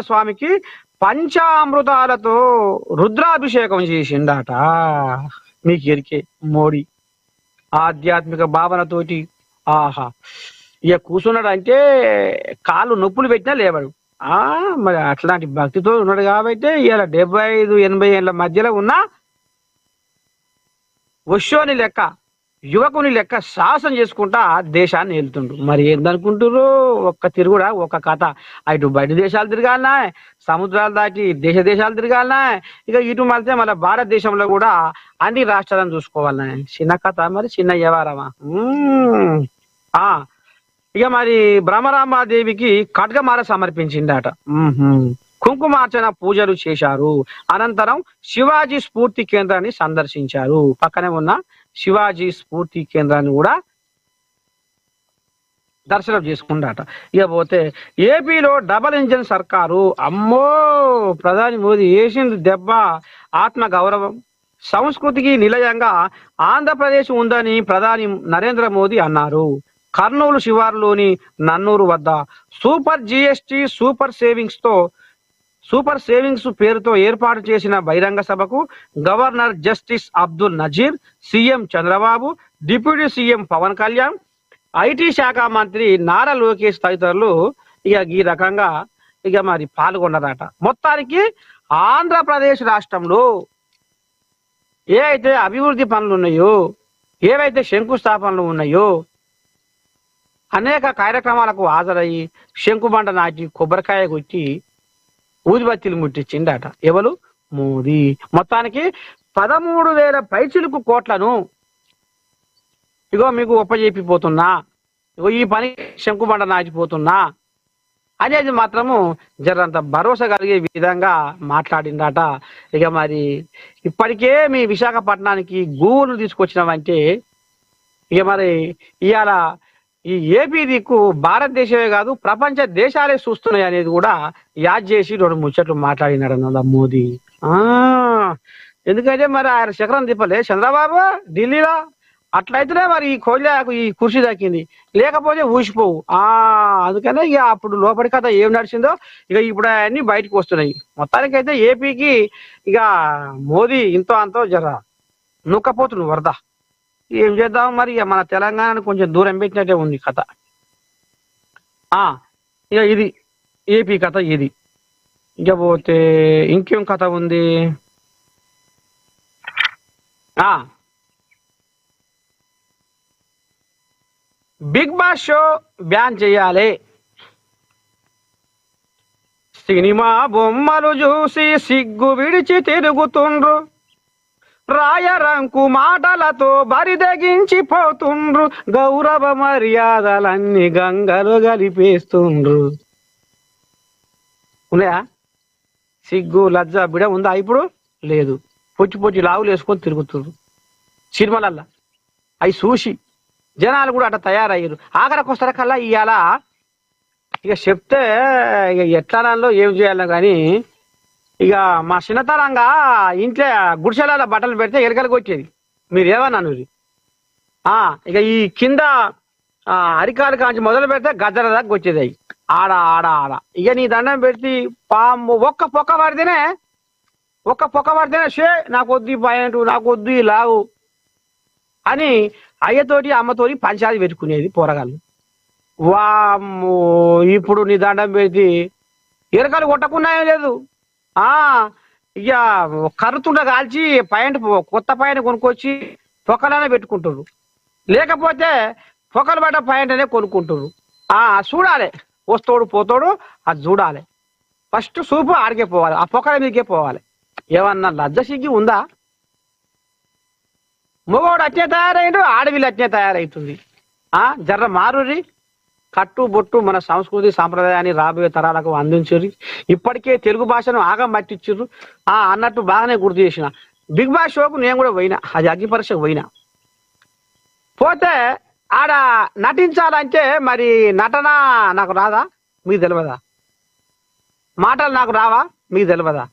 స్వామికి పంచామృతాలతో రుద్రాభిషేకం చేసిండట. మీకు ఎరికే మోడీ ఆధ్యాత్మిక భావనతోటి ఆహా ఇక కూర్చున్నాడు అంటే కాళ్ళు నొప్పులు పెట్టినా లేవాడు. మరి అట్లాంటి భక్తితో ఉన్నాడు కాబట్టి ఇలా 75-80 ఏళ్ళ మధ్యలో ఉన్న వశ్యోని లెక్క యువకుని లెక్క సాహసం చేసుకుంటా దేశాన్ని వెళ్తుండ్రు. మరి ఏందనుకుంటున్నారు? ఒక్క తిరుగుడా ఒక కథ. అటు బయట దేశాలు తిరగాలనా, సముద్రాలు దాటి దేశాలు తిరగాలనా, ఇక ఇటు మళ్తే మన భారతదేశంలో కూడా అన్ని రాష్ట్రాలను చూసుకోవాలనా. చిన్న కథ మరి చిన్న వ్యవహారమా. ఇక మరి బ్రహ్మరాంబాదేవికి ఖడ్గమాల సమర్పించిందట. కుంకుమార్చన పూజలు చేశారు. అనంతరం శివాజీ స్ఫూర్తి కేంద్రాన్ని సందర్శించారు. పక్కనే ఉన్న శివాజీ స్ఫూర్తి కేంద్రాన్ని కూడా దర్శనం చేసుకుంటాట. ఇక పోతే ఏపీలో డబల్ ఇంజన్ సర్కారు. అమ్మో, ప్రధాని మోదీ వేసింది దెబ్బ. ఆత్మ గౌరవం సంస్కృతికి నిలయంగా ఆంధ్రప్రదేశ్ ఉందని ప్రధాని నరేంద్ర మోదీ అన్నారు. కర్నూలు శివారులోని నన్నూరు వద్ద సూపర్ జిఎస్టి సూపర్ సేవింగ్స్ పేరుతో ఏర్పాటు చేసిన బహిరంగ సభకు governor justice Abdul Nazeer, CM Chandrababu, deputy CM Pawan Kalyan, IT శాఖ మంత్రి నారా లోకేష్ తదితరులు ఇక ఈ రకంగా ఇక మరి పాల్గొన్నారట. మొత్తానికి ఆంధ్రప్రదేశ్ రాష్ట్రంలో ఏ అయితే అభివృద్ధి పనులు ఉన్నాయో, ఏవైతే శంకుస్థాపనలు ఉన్నాయో, అనేక కార్యక్రమాలకు హాజరయ్యి శంకుబండ నాటి కొబ్బరికాయ కొట్టి ఊదిబత్తీలు ముట్టించిండట. ఎవరు? మోదీ. మొత్తానికి 13,000 పైచిలుకు కోట్లను ఇగో మీకు ఒప్పజెప్పిపోతున్నా, ఇగో ఈ పని శంకుబండ నాటిపోతున్నా అనేది మాత్రము జరంత భరోసా కలిగే విధంగా మాట్లాడిందట. ఇక మరి ఇప్పటికే మీ విశాఖపట్నానికి గూగుల్ తీసుకొచ్చినామంటే ఇక మరి ఇవాళ ఈ ఏపీ దిక్కు భారతదేశమే కాదు ప్రపంచ దేశాలే చూస్తున్నాయి అనేది కూడా యాద్ చేసి 2 ముచ్చట్లు మాట్లాడినాడు అన్నదా మోదీ. ఎందుకంటే మరి ఆయన శకరం తిప్పలే చంద్రబాబు ఢిల్లీలో. అట్లయితేనే మరి ఈ కోళ్ళకు ఈ కుర్చీ దక్కింది, లేకపోతే ఊసిపోవు. అందుకనే ఇక అప్పుడు లోపలి కథ ఏం నడిచిందో ఇక ఇప్పుడు అన్ని బయటకు వస్తున్నాయి. మొత్తానికైతే ఏపీకి ఇక మోదీ ఇంతో అంతో జర నూకపోతుంది వరద. ఏం చేద్దాం మరి, ఇక మన తెలంగాణను కొంచెం దూరం పెట్టినట్టే ఉంది కథ. ఇక ఇది ఏపీ కథ ఇది. ఇక పోతే ఇంకేం కథ ఉంది? బిగ్ బాస్ షో బ్యాన్ చేయాలి. సినిమా బొమ్మలు చూసి సిగ్గు విడిచి తిరుగుతుండ్రు, రాయరంకు మాటలతో బరిదగించిపోతుండ్రు, గౌరవ మర్యాదలన్నీ గంగలు గలిపేస్తుండ్రు. ఉన్నాయా? సిగ్గు లజ్జ బిడ ఉందా? ఇప్పుడు లేదు. పొచ్చి లావులు వేసుకొని తిరుగుతుండ్రు సినిమాలల్లా. అవి చూసి జనాలు కూడా అట్లా తయారయ్యారు. ఆఖరికి వస్తారకల్లా ఇవాళ ఇక చెప్తే ఇక ఎట్లాలో ఏం చేయాలో కానీ ఇక మా చిన్నతనంగా ఇంట్లో గుడిసెల బట్టలు పెడితే ఎరకలకు వచ్చేది. మీరు ఏమన్నాను? ఇక ఈ కింద అరికాలు కాంచి మొదలు పెడితే గద్దల దాకా వచ్చేది. అవి ఆడ ఆడ ఆడ ఇక నీ దండం పెడితే పాము ఒక్క పొక్క పడితేనే షే నాకు వద్దు పాయింట్, నాకు వద్దు ఈ లావు అని అయ్యతోటి అమ్మతోటి పంచాది పెట్టుకునేది పోరగాళ్ళు. వామ్మో, ఇప్పుడు నీ దండం పెడితే ఎరకలు కొట్టకున్నాయో లేదు. ఇక కరుతుండ కాల్చి కొత్త పాయింట్ కొనుక్కొచ్చి పొక్కలనే పెట్టుకుంటారు, లేకపోతే పొక్కలు పడ్డ పాయింట్ అనే కొనుక్కుంటారు. చూడాలి, వస్తోడు పోతాడు అది చూడాలి. ఫస్ట్ సూపు ఆడికే పోవాలి, ఆ పొక్కల మీదకే పోవాలి. ఏమన్నా లజ్జ సిగ్గి ఉందా? మగవాడు అట్నే తయారయ్యాడు, ఆడవిల్లు అట్నే తయారవుతుంది. జర్ర మారురి, కట్టు బొట్టు మన సంస్కృతి సాంప్రదాయాన్ని రాబోయే తరాలకు అందించుర్రి. ఇప్పటికే తెలుగు భాషను ఆగం పట్టించుర్రు అన్నట్టు బాగానే గుర్తు చేసిన. బిగ్ బాస్ షోకు నేను కూడా పోయినా, అది అగ్ని పరీక్షకు పోయినా. పోతే ఆడ నటించాలంటే మరి నటన నాకు రాదా? మీకు తెలియదా? మాటలు నాకు రావా? మీకు తెలియదా?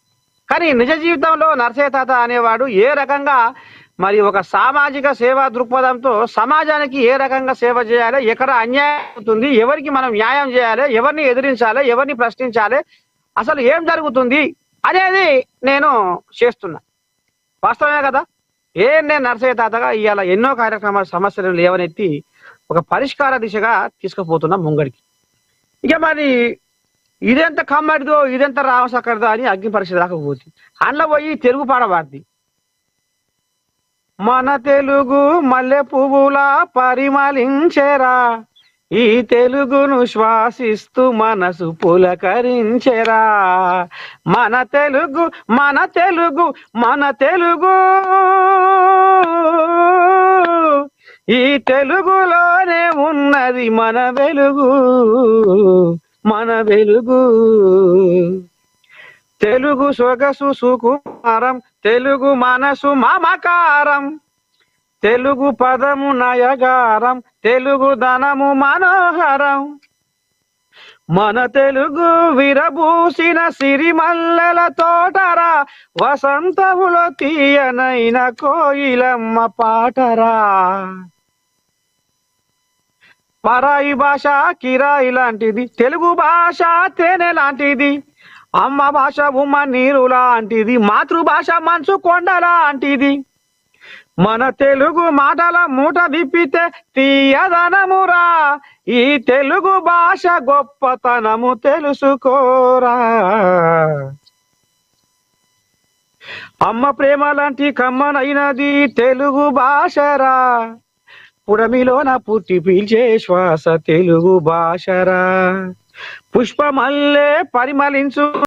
కానీ నిజ జీవితంలో నరసయ్య తాత అనేవాడు ఏ రకంగా మరి ఒక సామాజిక సేవా దృక్పథంతో సమాజానికి ఏ రకంగా సేవ చేయాలి, ఎక్కడ అన్యాయం అవుతుంది, ఎవరికి మనం న్యాయం చేయాలి, ఎవరిని ఎదిరించాలి, ఎవరిని ప్రశ్నించాలి అసలు ఏం జరుగుతుంది అనేది నేను చేస్తున్నా. వాస్తవమే కదా. నేను నరసయ్య తాతగా ఇవాళ ఎన్నో కార్యక్రమాల సమస్యలను లేవనెత్తి ఒక పరిష్కార దిశగా తీసుకుపోతున్నా ముంగడికి. ఇక మరి ఇదెంత కమ్మడిదో ఇదెంత రామసక్కడిదో అని అగ్ని పరీక్ష దాకా పోతుంది. అందులో పోయి తెలుగు పాడబార్ది. మన తెలుగు మల్లె పువ్వులా పరిమళించెరా, ఈ తెలుగును శ్వాసిస్తూ మనసు పులకరించెరా. మన తెలుగు మన తెలుగు మన తెలుగు, ఈ తెలుగులోనే ఉన్నది మన వెలుగు, మన వెలుగు. తెలుగు సొగసు సుకుమారం, తెలుగు మనసు మమకారం, తెలుగు పదము నయగారం, తెలుగు ధనము మనోహరం. మన తెలుగు విరబూసిన సిరిమల్లెల తోటరా, వసంతములో తీయనైన కోయిలమ్మ పాటరా. పరాయి భాష కిరాయి లాంటిది, తెలుగు భాష తేనె లాంటిది. అమ్మ భాష ఉమ్మ నీరు లాంటిది, మాతృభాష మంచు కొండ లాంటిది. మన తెలుగు మాటల మూట విప్పితే తీయదనమురా, ఈ తెలుగు భాష గొప్పతనము తెలుసుకోరా. అమ్మ ప్రేమ లాంటి కమ్మనైనది తెలుగు భాషరా, పుడమిలోన పుట్టి పీల్చే శ్వాస తెలుగు భాషరా. పుష్పమల్లే పరిమళించు